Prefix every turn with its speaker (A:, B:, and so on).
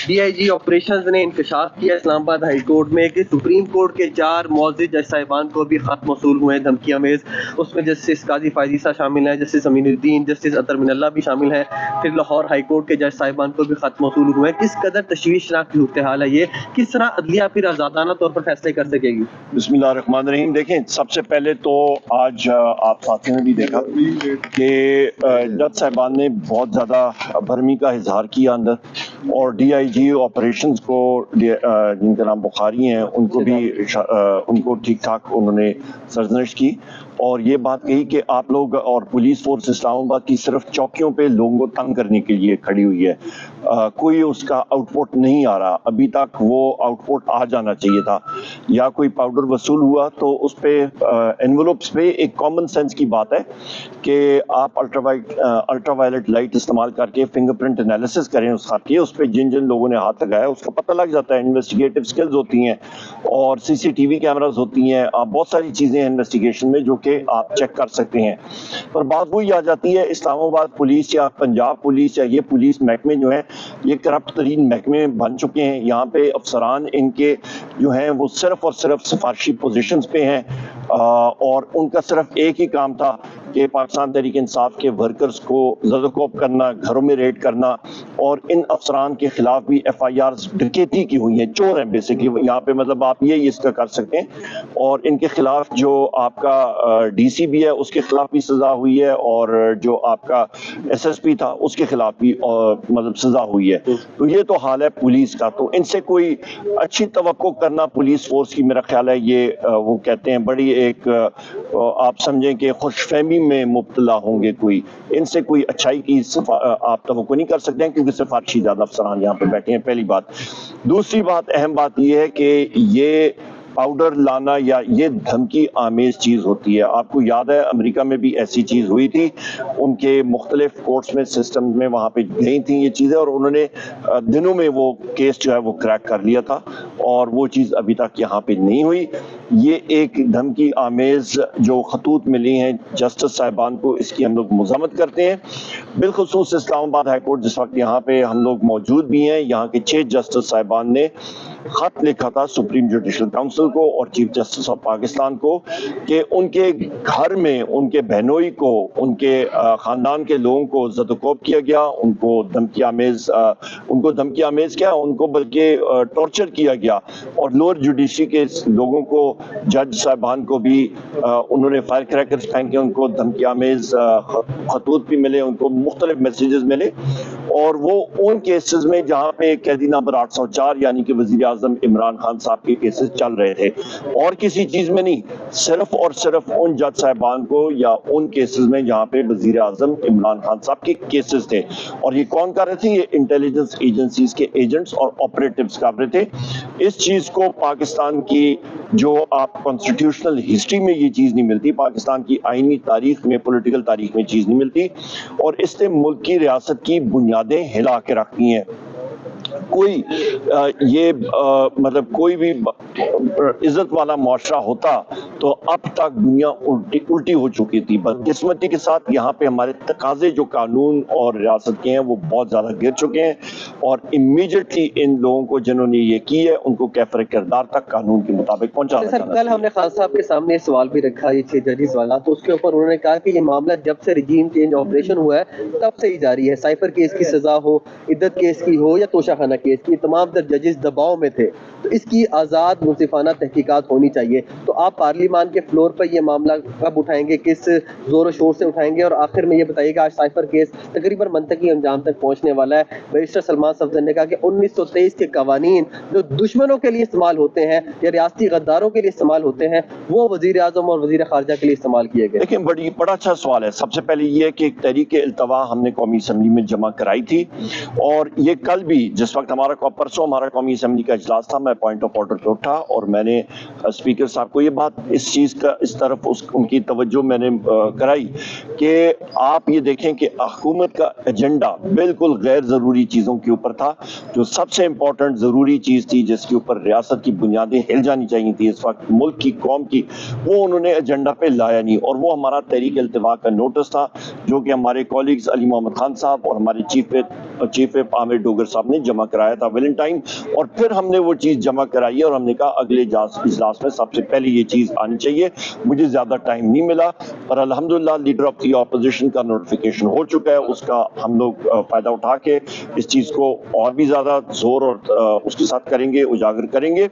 A: D I G operations نے انکشاف کیا اسلام آباد ہائی کورٹ میں کہ سپریم کورٹ کے 4 معزز جج صاحبان کو بھی خط موصول ہوئے ہیں دھمکی امیز. اس میں جسٹس قاضی فائزیسا شامل ہیں, جسٹس امین الدین, جسٹس اطہر من اللہ بھی شامل ہیں, پھر لاہور ہائی کورٹ کے جج صاحبان کو بھی خط موصول ہوئے ہیں. کس قدر تشویشناک صورتحال ہے یہ, کس طرح عدلیہ پھر آزادانہ طور پر فیصلے کر سکے گی؟
B: بسم اللہ الرحمن الرحیم. دیکھیں, سب سے پہلے تو آج آپ ساتھیوں نے بھی دیکھا کہ جج صاحبان نے بہت زیادہ برہمی کا اظہار کیا اندر, اور ڈی آئی جی آپریشنز کو جن کا نام بخاری ہیں ان کو بھی ان کو ٹھیک ٹھاک انہوں نے سرزنش کی, اور یہ بات کہی کہ آپ لوگ اور پولیس فورس اسلام آباد کی صرف چوکیوں پہ لوگوں کو تنگ کرنے کے لیے کھڑی ہوئی ہے, کوئی اس کا آؤٹ پٹ نہیں آ رہا. ابھی تک وہ آؤٹ پٹ آ جانا چاہیے تھا. یا کوئی پاؤڈر وصول ہوا تو اس پہ انویلوپس پہ ایک کامن سینس کی بات ہے کہ آپ الٹرا وائلٹ لائٹ استعمال کر کے فنگر پرنٹ انالیسس کریں اس خط کی, اس پہ جن جن لوگوں نے ہاتھ لگایا اس کا پتہ لگ جاتا ہے. انویسٹیگیٹو سکلز ہوتی ہیں اور سی سی ٹی وی کیمراز ہوتی ہیں, بہت ساری چیزیں ہیں انویسٹیگیشن میں جو کہ آپ چیک کر سکتے ہیں. پر بات وہی آ جاتی ہے, اسلام آباد پولیس یا پنجاب پولیس یا یہ پولیس محکمے جو ہیں یہ کرپٹ ترین محکمے بن چکے ہیں. یہاں پہ افسران ان کے جو ہیں وہ صرف اور صرف سفارشی پوزیشنز پہ ہیں, اور ان کا صرف ایک ہی کام تھا کہ پاکستان تحریک انصاف کے ورکرز کو زد و کوب کرنا, گھروں میں ریڈ کرنا, اور ان افسران کے خلاف بھی ایف آئی آرز ڈکیتی کی ہوئی ہیں, چور ہیں بیسکلی یہاں پہ, مطلب آپ یہ اس کا کر سکتے ہیں. اور ان کے خلاف جو آپ کا ڈی سی بھی ہے اس کے خلاف بھی سزا ہوئی ہے, اور جو آپ کا ایس ایس پی تھا اس کے خلاف بھی مطلب سزا ہوئی ہے. تو یہ تو حال ہے پولیس کا. تو ان سے کوئی اچھی توقع کرنا پولیس فورس کی, میرا خیال ہے یہ وہ کہتے ہیں بڑی ایک آپ سمجھیں کہ خوش فہمی میں مبتلا ہوں گے. کوئی ان سے کوئی اچھائی کی آپ توقع نہیں کر سکتے ہیں کیونکہ سفارشی زیادہ افسران یہاں پہ بیٹھے ہیں, پہلی بات. دوسری بات, اہم بات یہ ہے کہ یہ پاؤڈر لانا یا یہ دھمکی آمیز چیز ہوتی ہے. آپ کو یاد ہے امریکہ میں بھی ایسی چیز ہوئی تھی, ان کے مختلف کورٹس میں سسٹم میں وہاں پہ گئی تھیں یہ چیزیں, اور انہوں نے دنوں میں وہ کیس جو ہے وہ کریک کر لیا تھا, اور وہ چیز ابھی تک یہاں پہ نہیں ہوئی. یہ ایک دھمکی آمیز جو خطوط ملی ہیں جسٹس صاحبان کو, اس کی ہم لوگ مذمت کرتے ہیں. بالخصوص اسلام آباد ہائی کورٹ جس وقت یہاں پہ ہم لوگ موجود بھی ہیں, یہاں کے 6 جسٹس صاحبان نے خط لکھا تھا سپریم جوڈیشل کاؤنسل کو اور چیف جسٹس آف پاکستان کو کہ ان کے گھر میں ان کے بہنوئی کو, ان کے خاندان کے لوگوں کو زد و کوب کیا گیا, ان کو دھمکی آمیز کیا, ان کو بلکہ ٹارچر کیا گیا. اور لوور جوڈیشری کے لوگوں کو, جج صاحبان کو بھی انہوں نے فائر کریکرز پھینکے, ان کو دھمکی آمیز خطوط بھی ملے, ان کو مختلف میسیجز ملے. اور وہ ان کیسز میں جہاں پہ قیدی نمبر 804 یعنی کہ وزیر اعظم عمران خان صاحب کے کیسز چل رہے تھے, اور کسی چیز میں نہیں, صرف اور صرف ان جج صاحبان کو یا ان کیسز میں جہاں پہ وزیر اعظم عمران خان صاحب کے کیسز تھے. اور یہ کون کر رہے تھے؟ یہ انٹیلیجنس ایجنسیز کے ایجنٹس اور آپریٹیوز کر رہے تھے. اس چیز کو پاکستان کی جو آپ کانسٹیٹیوشنل ہسٹری میں یہ چیز نہیں ملتی, پاکستان کی آئینی تاریخ میں, پولیٹیکل تاریخ میں چیز نہیں ملتی, اور اس نے ملک کی ریاست کی بنیادیں ہلا کے رکھ دی ہیں. کوئی یہ مطلب کوئی بھی عزت والا معاشرہ ہوتا تو اب تک دنیا الٹی ہو چکی تھی. بدقسمتی کے ساتھ یہاں پہ ہمارے تقاضے جو قانون اور ریاست کے ہیں وہ بہت زیادہ گر چکے ہیں, اور امیڈیٹلی ان لوگوں کو جنہوں نے یہ کی ہے ان کو کیفر کردار تک قانون کے مطابق پہنچانا.
A: سر, کل ہم نے خان صاحب کے سامنے سوال بھی رکھا یہ 6 ججز والا, تو اس کے اوپر انہوں نے کہا کہ یہ معاملہ جب سے رجیم چینج آپریشن ہوا ہے تب سے ہی جاری ہے. سائفر کیس کی سزا ہو, عدت کیس کی ہو یا توشہ خانہ کیس کی, تمام تر ججز دباؤ میں تھے, تو اس کی آزاد منصفانہ تحقیقات ہونی چاہیے. تو آپ پارلیمان کے فلور پر یہ معاملہ کب اٹھائیں گے, کس زور و شور سے اٹھائیں گے, اور آخر میں یہ بتائیے گا آج سائفر کیس تقریباً منطقی انجام تک پہنچنے والا ہے. بیرسٹر سلمان صفدر نے کہا کہ 1923 کے قوانین جو دشمنوں کے لیے استعمال ہوتے ہیں یا ریاستی غداروں کے لیے استعمال ہوتے ہیں وہ وزیر اعظم اور وزیر خارجہ کے لیے استعمال کیے گئے.
B: دیکھیں, بڑا اچھا سوال ہے. سب سے پہلے یہ کہ ایک تحریک التوا ہم نے قومی اسمبلی میں جمع کرائی تھی, اور یہ کل بھی جس وقت پرسوں ہمارا قومی اسمبلی کا اجلاس تھا, میں پوائنٹ آف آرڈر پہ اٹھا اور میں نے اسپیکر صاحب کو یہ بات اس چیز کا اس طرف ان کی توجہ میں نے کرائی کہ آپ یہ دیکھیں کہ حکومت کا ایجنڈا بالکل غیر ضروری چیزوں کے اوپر تھا. جو سب سے امپورٹنٹ ضروری چیز تھی جس کے اوپر ریاست کی بنیادیں ہل جانی چاہیے تھی اس وقت ملک کی قوم کی, وہ انہوں نے ایجنڈا پہ لایا نہیں, اور وہ ہمارا تحریک التوا کا نوٹس تھا جو کہ ہمارے کولیگز علی محمد خان صاحب اور ہمارے چیف ویپ عامر ڈوگر صاحب نے جمع کرایا تھا ویلنٹائن, اور پھر ہم نے وہ چیز جمع کرائی اور ہم نے کہا اگلے اجلاس میں سب سے پہلے یہ چیز آنی چاہیے. مجھے زیادہ ٹائم نہیں ملا پر الحمدللہ لیڈر آف دی اپوزیشن کا نوٹیفیکیشن ہو چکا ہے, اس کا ہم لوگ فائدہ اٹھا کے اس چیز کو اور بھی زیادہ زور اور اس کے ساتھ کریں گے, اجاگر کریں گے.